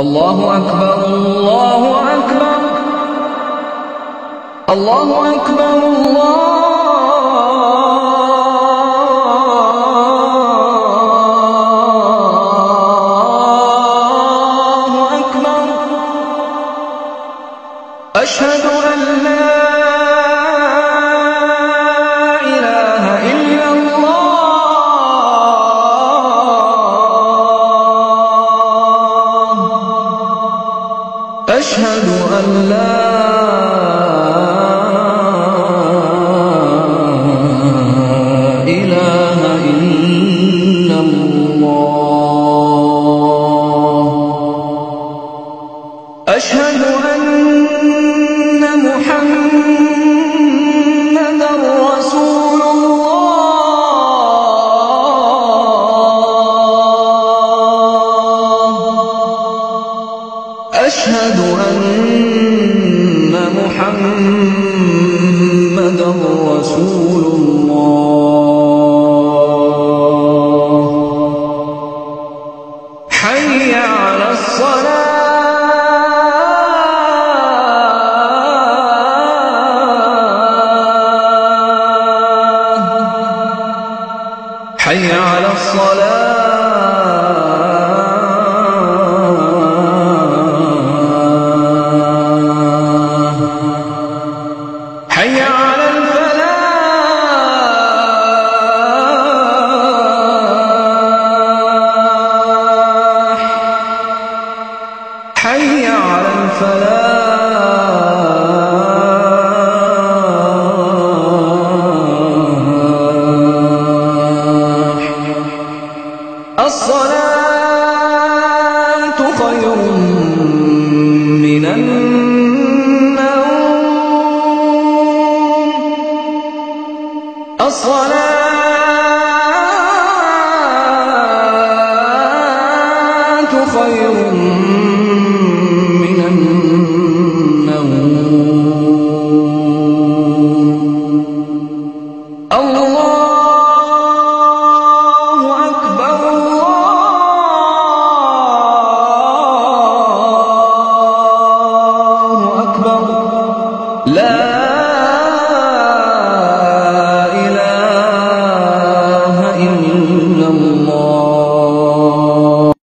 الله أكبر الله أكبر الله أكبر الله أكبر. أشهد أن لا إله إلا الله. أشهد أن لا إله إلا الله. أشهد أن محمدًا رسول الله. أشهد أن محمدًا رسول الله. حي على الصلاة. حي على الصلاة. حي على الفلاح. حي على الفلاح. الصلاة خير من النوم. الصلاة خير